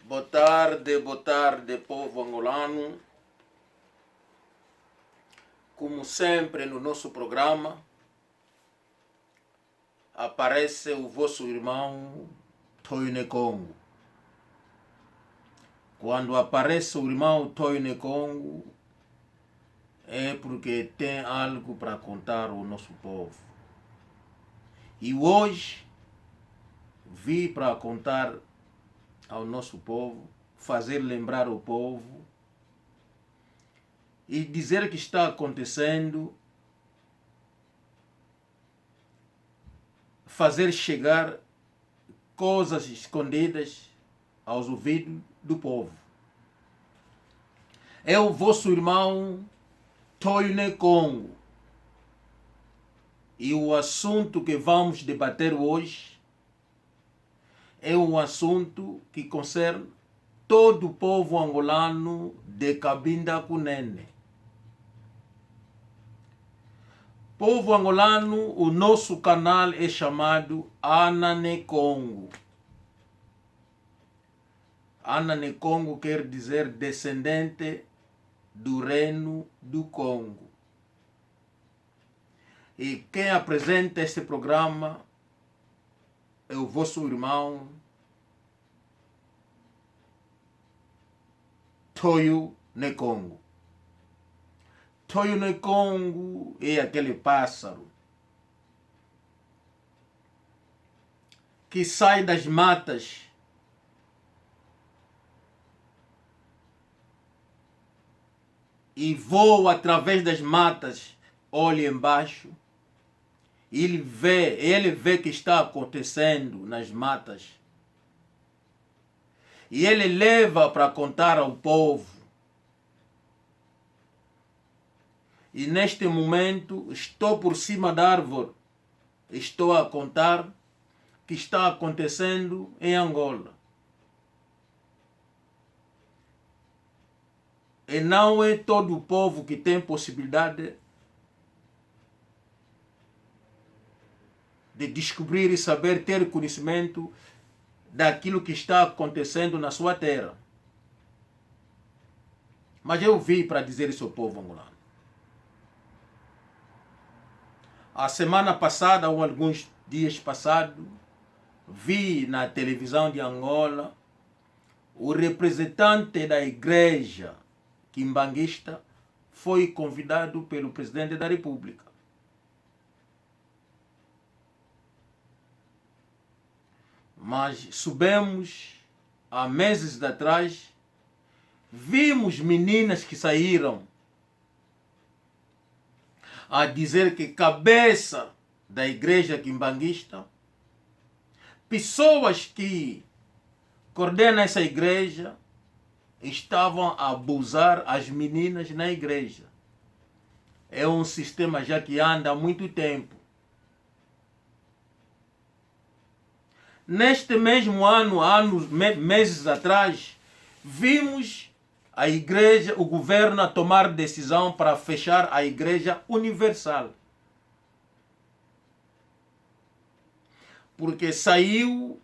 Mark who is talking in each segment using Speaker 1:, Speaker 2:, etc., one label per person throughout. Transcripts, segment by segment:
Speaker 1: boa tarde, povo angolano. Como sempre no nosso programa, aparece o vosso irmão Toine Congo. Quando aparece o irmão Toine Congo, é porque tem algo para contar ao nosso povo. E hoje, vim para contar ao nosso povo, fazer lembrar o povo e dizer que está acontecendo, fazer chegar coisas escondidas aos ouvidos do povo. É o vosso irmão Toine Congo. E o assunto que vamos debater hoje é um assunto que concerne todo o povo angolano de Cabinda Cunene. Povo angolano, o nosso canal é chamado Anane Congo. Anane Congo quer dizer descendente do reino do Congo. E quem apresenta este programa é o vosso irmão Toine Congo. Toine Congo é aquele pássaro que sai das matas e voa através das matas, olha embaixo, e ele vê que está acontecendo nas matas. E ele leva para contar ao povo. E neste momento estou por cima da árvore. Estou a contar que está acontecendo em Angola. E não é todo o povo que tem possibilidade de descobrir e saber, ter conhecimento daquilo que está acontecendo na sua terra. Mas eu vim para dizer isso ao povo angolano. A semana passada, ou alguns dias passados, vi na televisão de Angola o representante da igreja quimbanguista foi convidado pelo presidente da República. Mas soubemos, há meses atrás, vimos meninas que saíram a dizer que cabeça da igreja quimbanguista, pessoas que coordenam essa igreja, estavam a abusar as meninas na igreja. É um sistema já que anda há muito tempo. Neste mesmo ano, meses atrás, vimos a igreja, o governo a tomar decisão para fechar a igreja universal. Porque saiu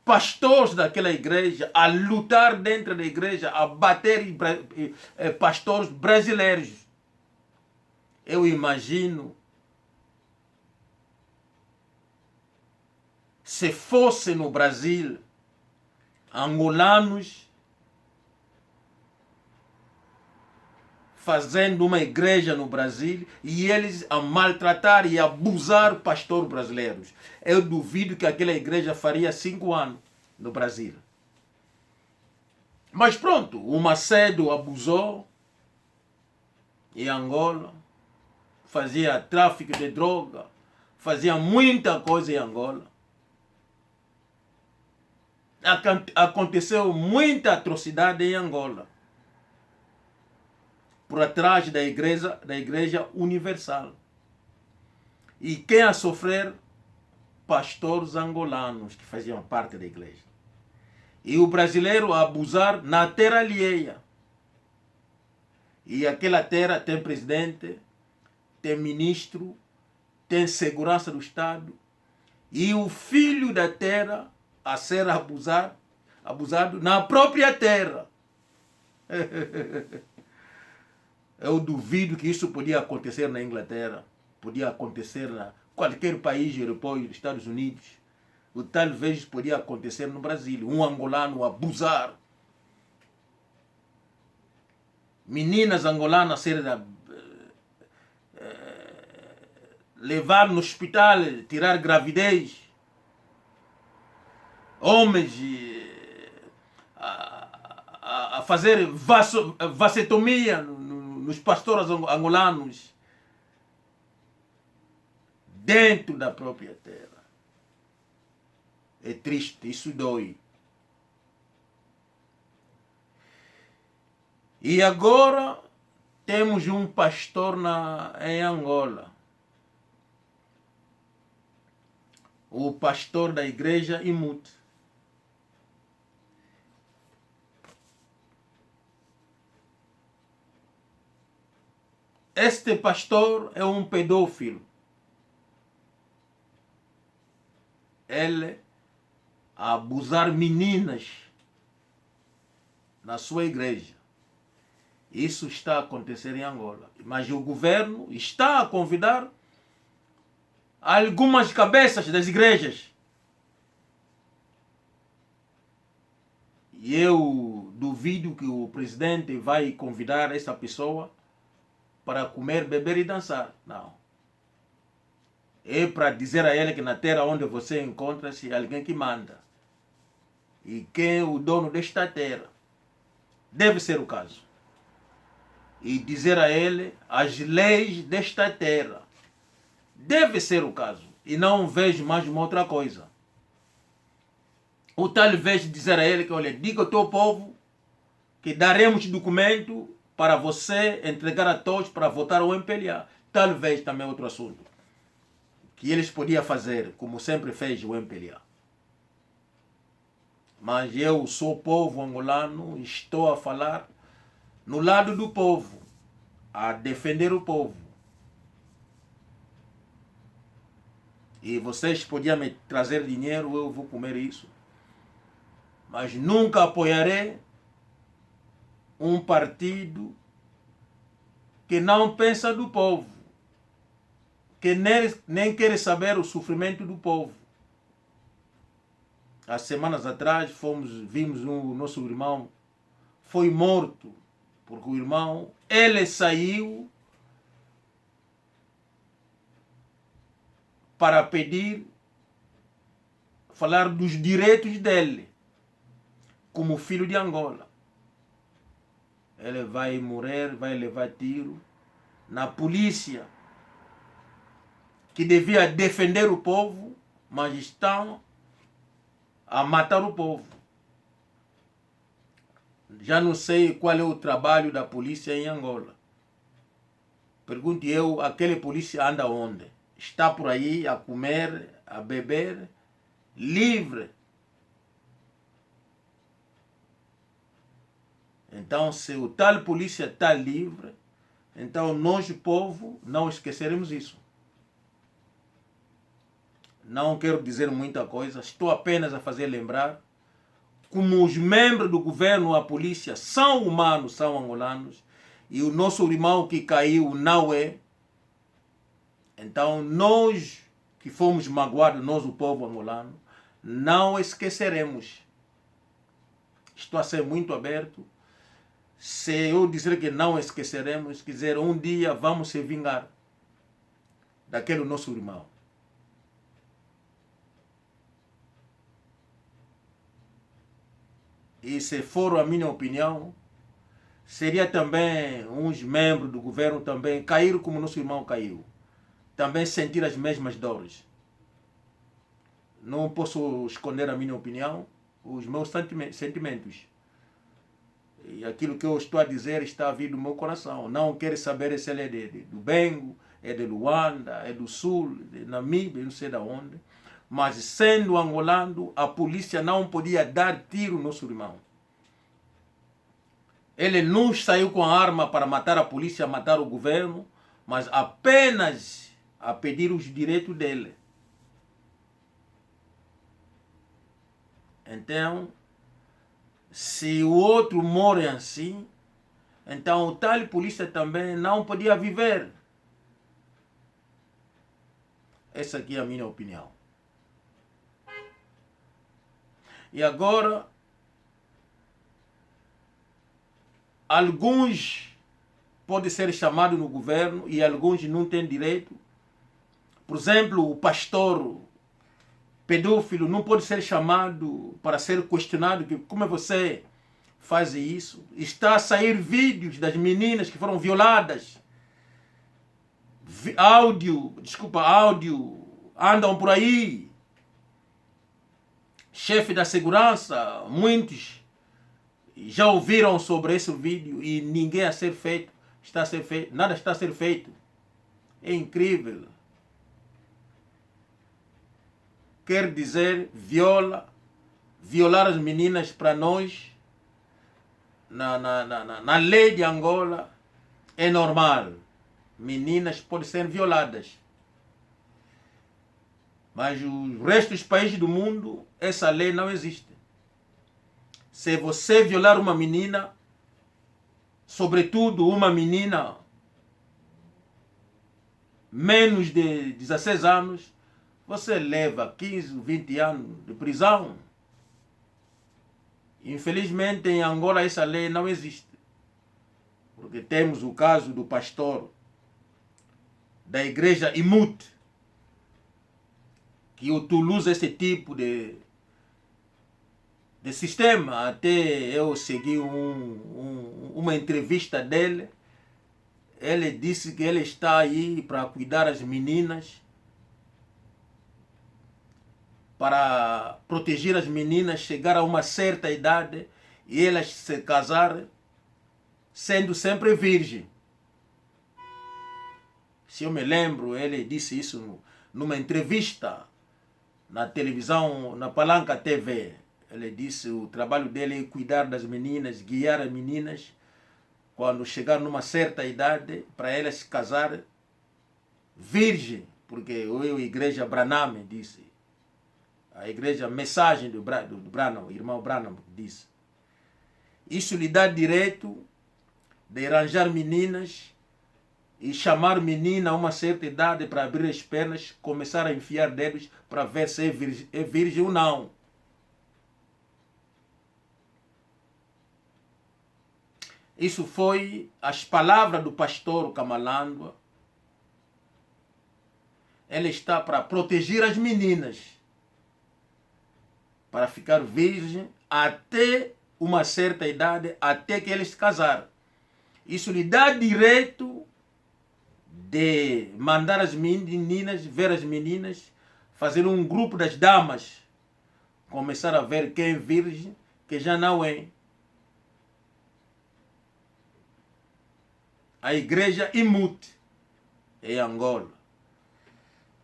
Speaker 1: pastores daquela igreja a lutar dentro da igreja, a bater pastores brasileiros. Eu imagino, se fosse no Brasil, angolanos fazendo uma igreja no Brasil e eles a maltratar e abusar pastores brasileiros. Eu duvido que aquela igreja faria 5 anos no Brasil. Mas pronto, o Macedo abusou em Angola, fazia tráfico de droga, fazia muita coisa em Angola. Aconteceu muita atrocidade em Angola, por atrás da igreja universal. E quem a sofrer? Pastores angolanos que faziam parte da igreja. E o brasileiro a abusar na terra alheia. E aquela terra tem presidente, tem ministro, tem segurança do Estado. E o filho da terra a ser abusado na própria terra. Eu duvido que isso podia acontecer na Inglaterra, podia acontecer em qualquer país europeu, Estados Unidos, ou talvez podia acontecer no Brasil, um angolano abusar, meninas angolanas ser levar no hospital, tirar gravidez, homens a fazer vasectomia nos pastores angolanos dentro da própria terra. É triste, isso dói. E agora temos um pastor em Angola. O pastor da igreja Imute. Este pastor é um pedófilo. Ele abusar meninas na sua igreja. Isso está a acontecer em Angola. Mas o governo está a convidar algumas cabeças das igrejas. E eu duvido que o presidente vai convidar essa pessoa para comer, beber e dançar. Não. É para dizer a ele que na terra onde você encontra-se alguém que manda. E quem é o dono desta terra. Deve ser o caso. E dizer a ele as leis desta terra. Deve ser o caso. E não vejo mais uma outra coisa. Ou talvez dizer a ele que, olha, diga ao teu povo que daremos documento para você entregar a todos para votar ou MPLA. Talvez também outro assunto. Que eles podiam fazer, como sempre fez o MPLA. Mas eu sou povo angolano, estou a falar no lado do povo, a defender o povo. E vocês podiam me trazer dinheiro, eu vou comer isso. Mas nunca apoiarei um partido que não pensa do povo, que nem quer saber o sofrimento do povo. Há semanas atrás vimos o nosso irmão foi morto, porque o irmão, ele saiu para pedir, falar dos direitos dele, como filho de Angola. Ele vai morrer, vai levar tiro na polícia, que devia defender o povo, mas estão a matar o povo. Já não sei qual é o trabalho da polícia em Angola. Pergunto eu, aquele polícia anda onde? Está por aí a comer, a beber, livre. Então, se o tal polícia está livre, então nós, o povo, não esqueceremos isso. Não quero dizer muita coisa, estou apenas a fazer lembrar como os membros do governo, a polícia, são humanos, são angolanos, e o nosso irmão que caiu não é. Então, nós que fomos magoados, nós, o povo angolano, não esqueceremos. Estou a ser muito aberto. Se eu dizer que não esqueceremos, quer dizer, um dia vamos se vingar daquele nosso irmão. E se for a minha opinião, seria também uns membros do governo também cair como nosso irmão caiu. Também sentir as mesmas dores. Não posso esconder a minha opinião, os meus sentimentos. E aquilo que eu estou a dizer está a vir do meu coração. Não quero saber se ele é do Bengo, é de Luanda, é do Sul, de Namíbia, não sei de onde. Mas sendo angolano, a polícia não podia dar tiro no nosso irmão. Ele não saiu com a arma para matar a polícia, matar o governo, mas apenas a pedir os direitos dele. Então, se o outro morre assim, então o tal polícia também não podia viver. Essa aqui é a minha opinião. E agora, alguns podem ser chamados no governo e alguns não têm direito. Por exemplo, o pastor pedófilo não pode ser chamado para ser questionado, que como você faz isso? Está a sair vídeos das meninas que foram violadas. Áudio, andam por aí. Chefe da segurança, muitos já ouviram sobre esse vídeo e ninguém a ser feito, nada está a ser feito. É incrível. Quer dizer, violar as meninas para nós, na lei de Angola, é normal. Meninas podem ser violadas. Mas os restos dos países do mundo, essa lei não existe. Se você violar uma menina, sobretudo uma menina menos de 16 anos, você leva 15, 20 anos de prisão. Infelizmente, em Angola, essa lei não existe. Porque temos o caso do pastor da igreja Imut, que utiliza esse tipo de sistema. Até eu segui uma entrevista dele. Ele disse que ele está aí para cuidar das meninas, para proteger as meninas, chegar a uma certa idade e elas se casarem, sendo sempre virgem. Se eu me lembro, ele disse isso numa entrevista na televisão, na Palanca TV. Ele disse o trabalho dele é cuidar das meninas, guiar as meninas, quando chegar numa certa idade, para elas se casarem virgem, porque a igreja Branham disse, a igreja Mensagem do Branham, o irmão Branham disse, isso lhe dá direito de arranjar meninas e chamar menina a uma certa idade para abrir as pernas, começar a enfiar dedos para ver se é virgem ou não. Isso foi as palavras do pastor Kamalandwa. Ele está para proteger as meninas, para ficar virgem até uma certa idade, até que eles se casarem. Isso lhe dá direito de mandar as meninas, ver as meninas, fazer um grupo das damas, começar a ver quem é virgem, que já não é. A igreja Imut, em Angola.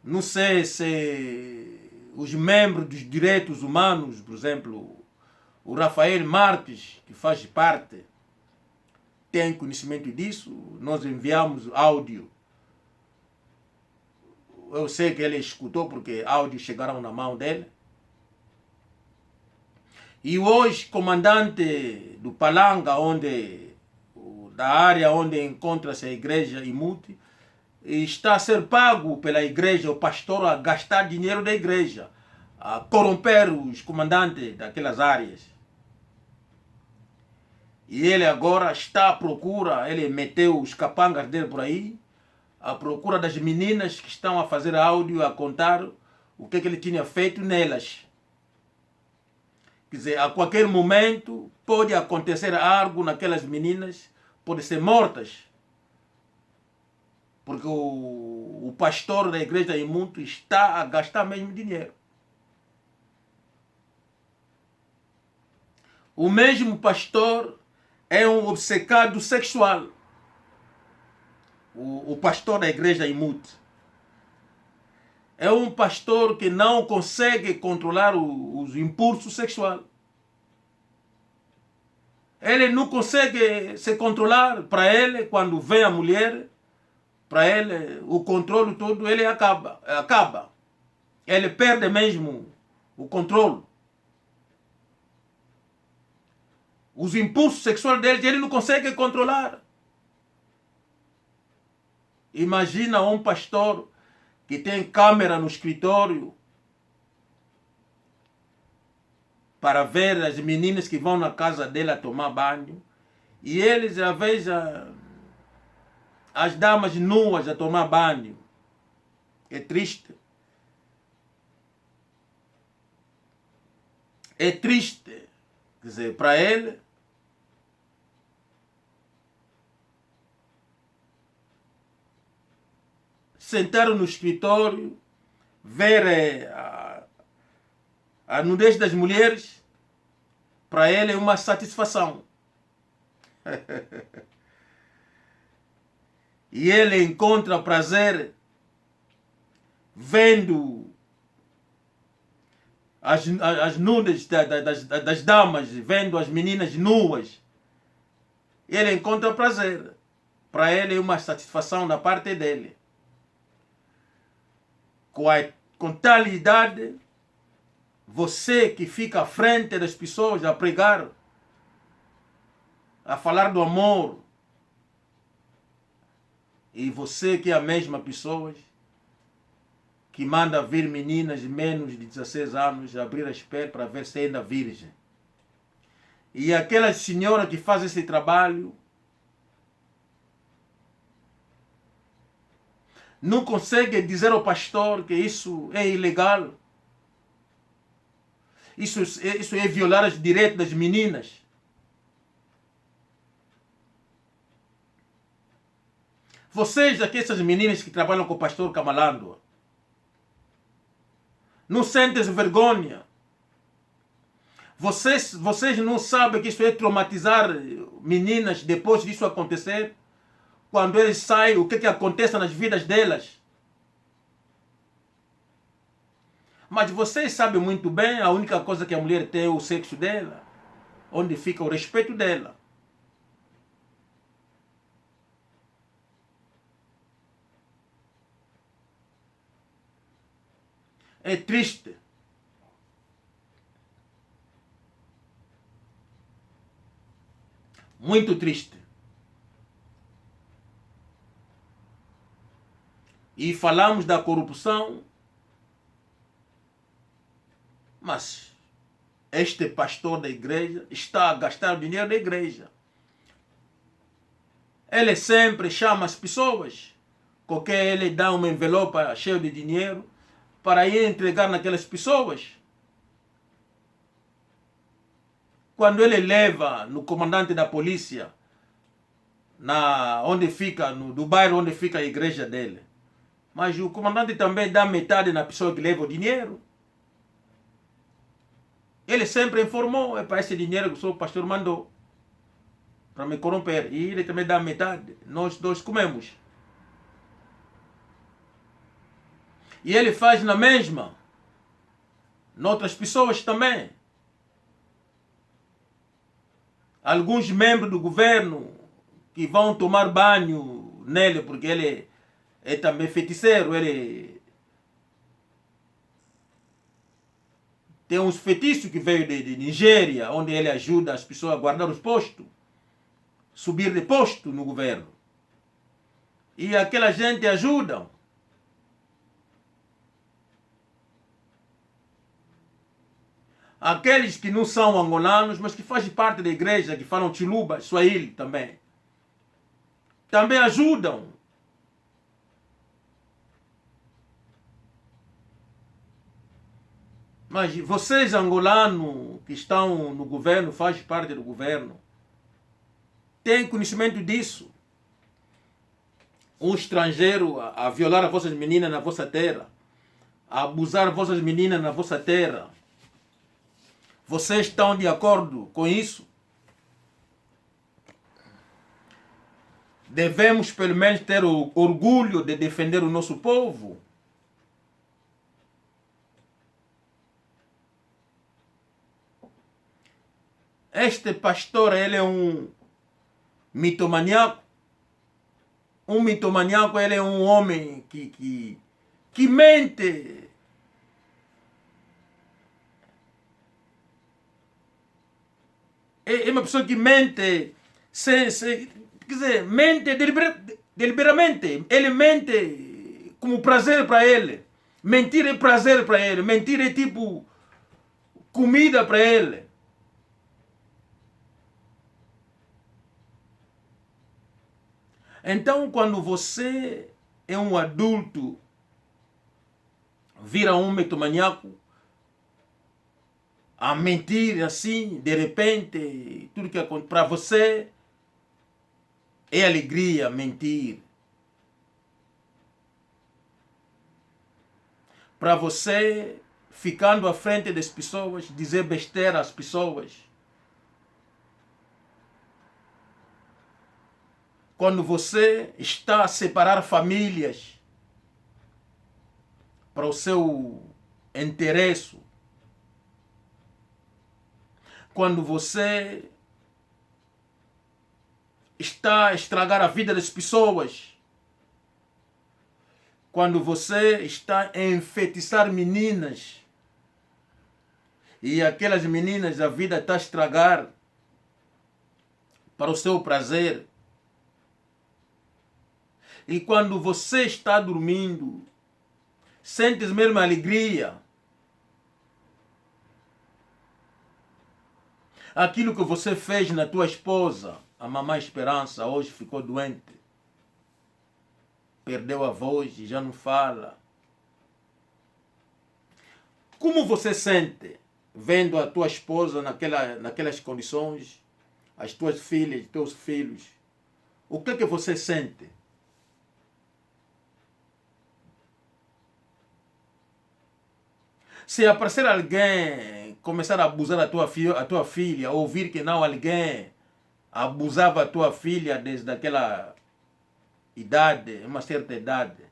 Speaker 1: Não sei se os membros dos direitos humanos, por exemplo, o Rafael Marques, que faz parte, tem conhecimento disso. Nós enviamos áudio. Eu sei que ele escutou porque áudios chegaram na mão dele. E hoje, comandante do Palanga, da área onde encontra-se a igreja Imut, está a ser pago pela igreja, o pastor, a gastar dinheiro da igreja, a corromper os comandantes daquelas áreas. E ele agora está à procura, ele meteu os capangas dele por aí, à procura das meninas que estão a fazer áudio, a contar o que ele tinha feito nelas. Quer dizer, a qualquer momento pode acontecer algo naquelas meninas, podem ser mortas. Porque o pastor da igreja Imut está a gastar mesmo dinheiro. O mesmo pastor é um obcecado sexual. O pastor da igreja Imut é um pastor que não consegue controlar os impulsos sexuais. Ele não consegue se controlar. Para ele, quando vem a mulher, para ele, o controle todo, ele acaba. Ele perde mesmo o controle. Os impulsos sexuais deles, ele não consegue controlar. Imagina um pastor que tem câmera no escritório para ver as meninas que vão na casa dele a tomar banho, e eles já vejam as damas nuas a tomar banho. É triste. É triste. Quer dizer, para ele, sentar no escritório, ver a nudez das mulheres, para ele é uma satisfação. E ele encontra prazer vendo as nudes das damas, vendo as meninas nuas. Ele encontra prazer. Para ele é uma satisfação da parte dele. Com tal idade, você que fica à frente das pessoas a pregar, a falar do amor, e você que é a mesma pessoa que manda vir meninas de menos de 16 anos abrir as pernas para ver se ainda é virgem. E aquela senhora que faz esse trabalho não consegue dizer ao pastor que isso é ilegal. Isso é violar os direitos das meninas. Vocês aqui, essas meninas que trabalham com o pastor Camalando, não sentem vergonha? Vocês não sabem que isso é traumatizar meninas depois disso acontecer? Quando eles saem, o que acontece nas vidas delas? Mas vocês sabem muito bem, a única coisa que a mulher tem é o sexo dela, onde fica o respeito dela. É triste. Muito triste. E falamos da corrupção, mas este pastor da igreja está a gastar o dinheiro da igreja. Ele sempre chama as pessoas, porque ele dá uma envelope cheia de dinheiro para ir entregar naquelas pessoas. Quando ele leva no comandante da polícia, do bairro onde fica a igreja dele, mas o comandante também dá metade na pessoa que leva o dinheiro. Ele sempre informou, é para esse dinheiro que o seu pastor mandou para me corromper. E ele também dá metade. Nós dois comemos. E ele faz na mesma. Noutras pessoas também. Alguns membros do governo que vão tomar banho nele, porque ele é também feiticeiro, ele tem uns feitiços que veio de Nigéria, onde ele ajuda as pessoas a guardar os postos, subir de posto no governo. E aquela gente ajuda. Aqueles que não são angolanos, mas que fazem parte da igreja, que falam Chiluba, Swahili também ajudam. Mas vocês angolanos que estão no governo, fazem parte do governo, têm conhecimento disso. Um estrangeiro a violar as vossas meninas na vossa terra, a abusar as vossas meninas na vossa terra. Vocês estão de acordo com isso? Devemos pelo menos ter o orgulho de defender o nosso povo. Este pastor, ele é um mitomaníaco. Um mitomaníaco, ele é um homem que mente. é uma pessoa que mente, quer dizer, mente deliberadamente. Ele mente como prazer para ele. Mentir é prazer para ele. Mentir é tipo comida para ele. Então, quando você é um adulto, vira um metomaníaco, a mentir assim, de repente, tudo que acontece para você é alegria mentir. Para você, ficando à frente das pessoas, dizer besteira às pessoas. Quando você está a separar famílias para o seu interesse. Quando você está a estragar a vida das pessoas. Quando você está a enfeitiçar meninas. E aquelas meninas a vida está a estragar para o seu prazer. E quando você está dormindo, sentes mesmo alegria. Aquilo que você fez na tua esposa, a mamãe Esperança, hoje ficou doente. Perdeu a voz e já não fala. Como você sente vendo a tua esposa naquelas condições, as tuas filhas, teus filhos? O que você sente? Se aparecer alguém começar a abusar a tua filha, ouvir que não alguém abusava a tua filha desde aquela idade, uma certa idade,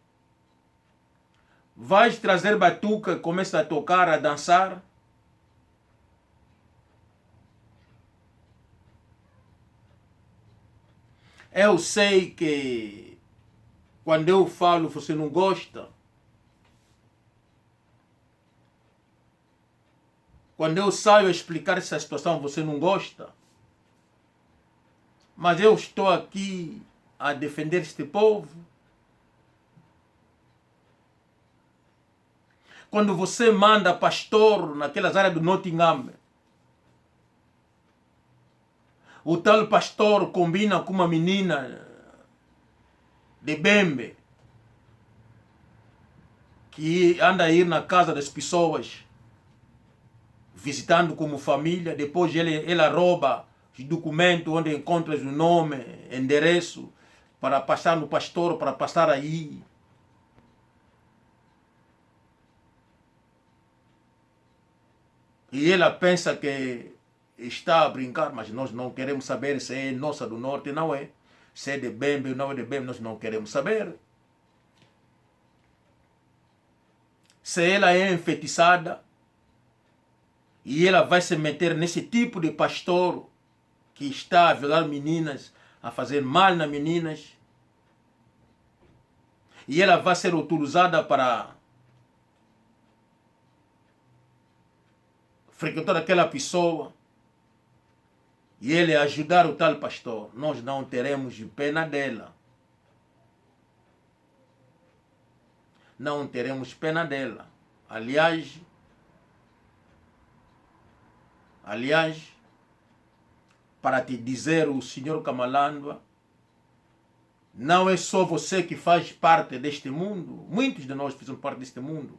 Speaker 1: vais trazer batuca, começa a tocar, a dançar? Eu sei que quando eu falo você não gosta. Quando eu saio a explicar essa situação, você não gosta. Mas eu estou aqui a defender este povo. Quando você manda pastor naquelas áreas do Nottingham, o tal pastor combina com uma menina de Bembe, que anda a ir na casa das pessoas, visitando como família. Depois ela rouba os documentos onde encontras o nome, endereço, para passar no pastor, para passar aí. E ela pensa que está a brincar, mas nós não queremos saber se é nossa do norte, não é. Se é de Bembe ou não é de Bembe, nós não queremos saber. Se ela é enfeitiçada, e ela vai se meter nesse tipo de pastor que está a violar meninas, a fazer mal nas meninas, e ela vai ser utilizada para frequentar aquela pessoa, e ele ajudar o tal pastor, nós não teremos pena dela. Não teremos pena dela. Aliás, para te dizer, o senhor Kamalandwa, não é só você que faz parte deste mundo. Muitos de nós fazemos parte deste mundo.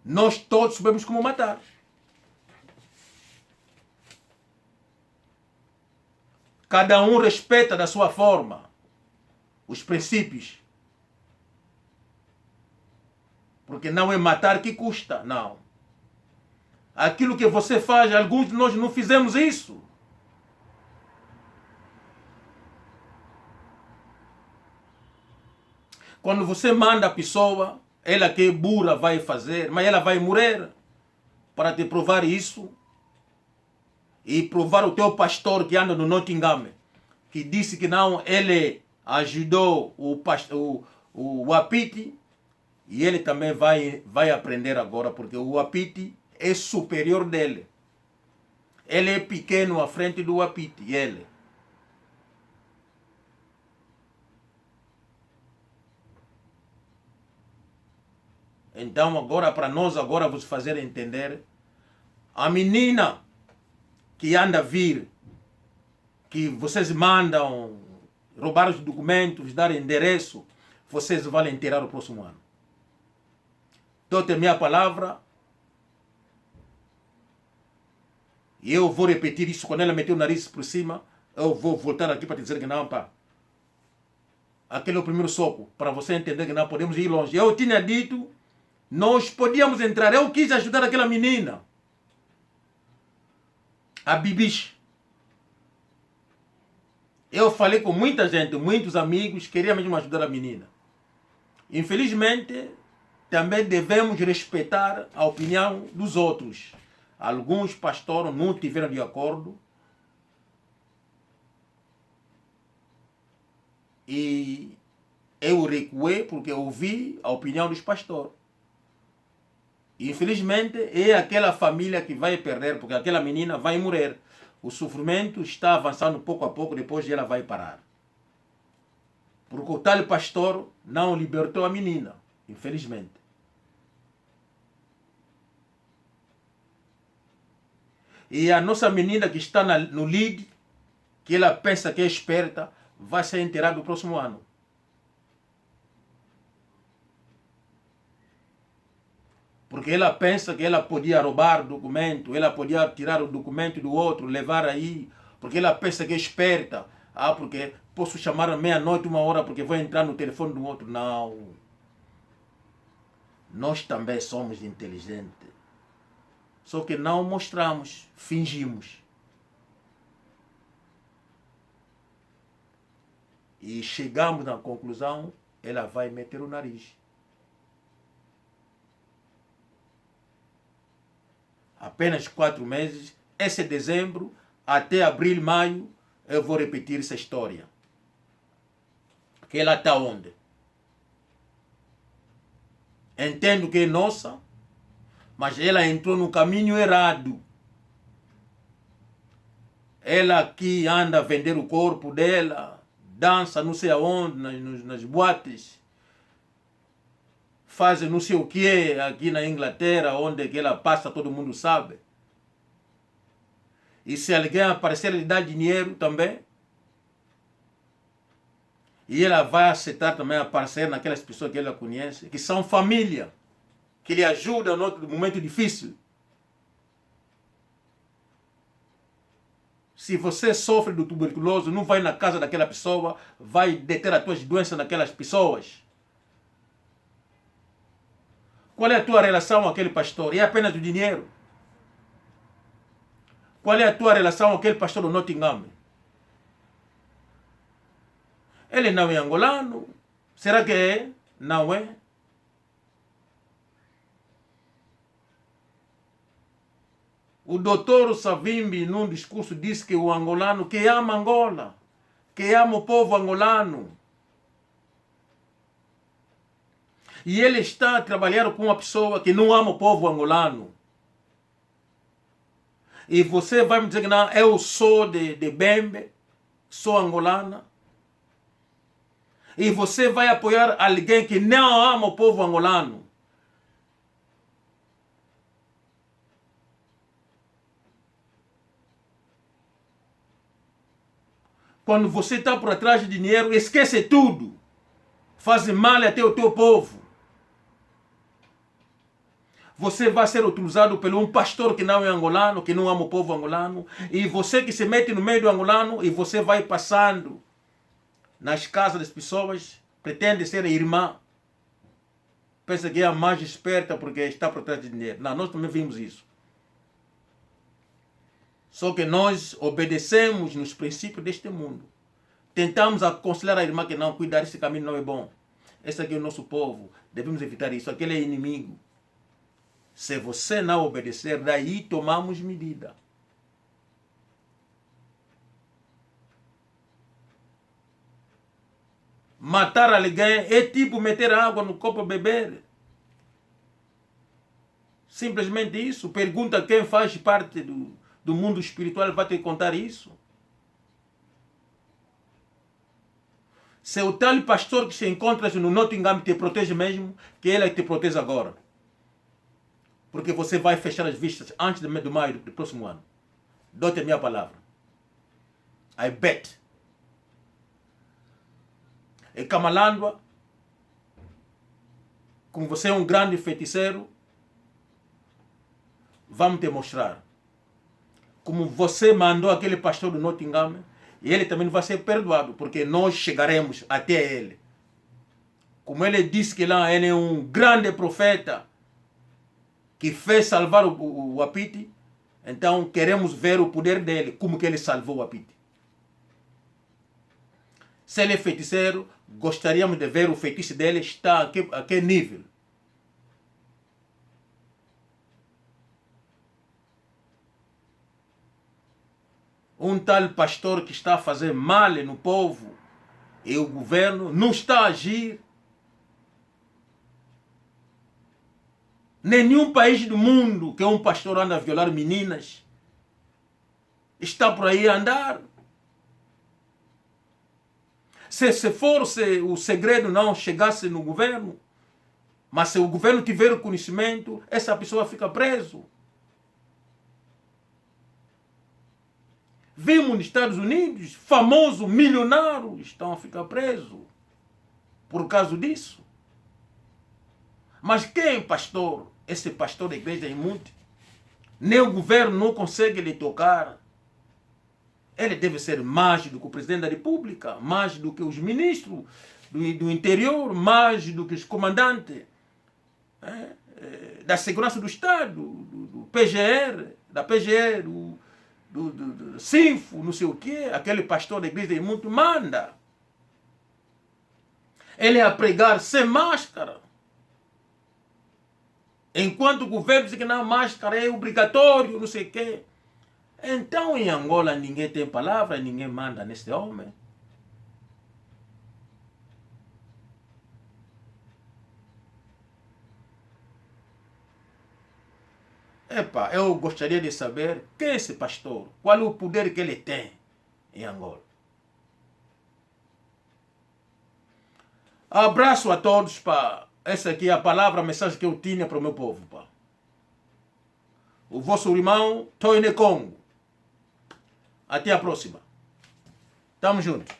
Speaker 1: Nós todos sabemos como matar. Cada um respeita da sua forma os princípios. Porque não é matar que custa, não. Aquilo que você faz, alguns de nós não fizemos isso. Quando você manda a pessoa, ela que é burra vai fazer, mas ela vai morrer para te provar isso. E provar o teu pastor que anda no Nottingham, que disse que não, ele ajudou o Apiti, e ele também vai aprender agora, porque o Apiti é superior dele. Ele é pequeno à frente do apito, ele. Então agora, para nós agora vos fazer entender, a menina que anda a vir, que vocês mandam roubar os documentos, dar endereço, vocês vão enterrar o próximo ano. Dou-te a minha palavra, e eu vou repetir isso, quando ela meter o nariz por cima, eu vou voltar aqui para te dizer que não, pá. Aquele é o primeiro soco, para você entender que não podemos ir longe. Eu tinha dito, nós podíamos entrar, eu quis ajudar aquela menina, a Bibiche. Eu falei com muita gente, muitos amigos, queria mesmo ajudar a menina. Infelizmente, também devemos respeitar a opinião dos outros. Alguns pastores não tiveram de acordo. E eu recuei porque ouvi a opinião dos pastores. Infelizmente, é aquela família que vai perder, porque aquela menina vai morrer. O sofrimento está avançando pouco a pouco, depois ela vai parar. Porque o tal pastor não libertou a menina, infelizmente. E a nossa menina que está no lead, que ela pensa que é esperta, vai ser enterrada no próximo ano. Porque ela pensa que ela podia roubar documento, ela podia tirar o documento do outro, levar aí, porque ela pensa que é esperta. Ah, porque posso chamar à meia-noite, 1 hora, porque vou entrar no telefone do outro. Não. Nós também somos inteligentes. Só que não mostramos, fingimos. E chegamos na conclusão, ela vai meter o nariz. Apenas 4 meses, esse dezembro, até abril, maio, eu vou repetir essa história. Que ela está onde? Entendo que é nossa, mas ela entrou no caminho errado. Ela que anda a vender o corpo dela, dança não sei aonde, nas boates, faz não sei o que aqui na Inglaterra, onde que ela passa, todo mundo sabe. E se alguém aparecer, ele dá dinheiro também. E ela vai aceitar também aparecer naquelas pessoas que ela conhece, que são família, que lhe ajudam no momento difícil. Se você sofre do tuberculose, não vai na casa daquela pessoa, vai deter as tuas doenças naquelas pessoas. Qual é a tua relação com aquele pastor? É apenas o dinheiro? Qual é a tua relação com aquele pastor do Nottingham? Ele não é angolano? Será que é? Não é? O doutor Savimbi, num discurso, disse que o angolano que ama Angola, que ama o povo angolano. E ele está a trabalhar com uma pessoa que não ama o povo angolano. E você vai me dizer que não, eu sou de Bembe, sou angolana. E você vai apoiar alguém que não ama o povo angolano. Quando você está por atrás de dinheiro, esquece tudo. Faz mal até o teu povo. Você vai ser utilizado por um pastor que não é angolano, que não ama o povo angolano. E você que se mete no meio do angolano e você vai passando nas casas das pessoas, pretende ser irmã. Pensa que é a mais esperta porque está por trás de dinheiro. Não, nós também vimos isso. Só que nós obedecemos nos princípios deste mundo. Tentamos aconselhar a irmã que não, cuidar, esse caminho não é bom. Esse aqui é o nosso povo, devemos evitar isso. Aquele é inimigo. Se você não obedecer, daí tomamos medida. Matar alguém é tipo meter água no copo e beber. Simplesmente isso. Pergunta quem faz parte do mundo espiritual vai te contar isso. Se o tal pastor que se encontra no Nottingham te protege mesmo, que ele te protege agora. Porque você vai fechar as vistas antes do maio do próximo ano. Dou-te a minha palavra. I bet. E Kamalandwa, como você é um grande feiticeiro, vamos te mostrar. Como você mandou aquele pastor do Nottingham, e ele também vai ser perdoado, porque nós chegaremos até ele. Como ele disse que lá ele é um grande profeta, que fez salvar o Apiti, então queremos ver o poder dele, como que ele salvou o Apiti. Se ele é feiticeiro, gostaríamos de ver o feitiço dele está a que nível. Um tal pastor que está a fazer mal no povo e o governo não está a agir. Nenhum país do mundo que um pastor anda a violar meninas está por aí a andar. Se o segredo não chegasse no governo, mas se o governo tiver o conhecimento, essa pessoa fica preso. Vimos nos Estados Unidos, famosos milionários estão a ficar presos por causa disso. Mas quem pastor? Esse pastor da igreja é muito. Nem o governo não consegue lhe tocar. Ele deve ser mais do que o presidente da república, mais do que os ministros do interior, mais do que os comandantes da segurança do Estado, do PGR, da PGR, do Sinfo, não sei o quê. Aquele pastor da igreja de muito manda. Ele é a pregar sem máscara. Enquanto o governo diz que não, máscara é obrigatório, não sei o quê. Então em Angola ninguém tem palavra, ninguém manda nesse homem. Epa, eu gostaria de saber quem é esse pastor, qual é o poder que ele tem em Angola. Abraço a todos, pá. Essa aqui é a palavra, a mensagem que eu tinha para o meu povo, pá. O vosso irmão Toine Congo. Até a próxima. Tamo junto.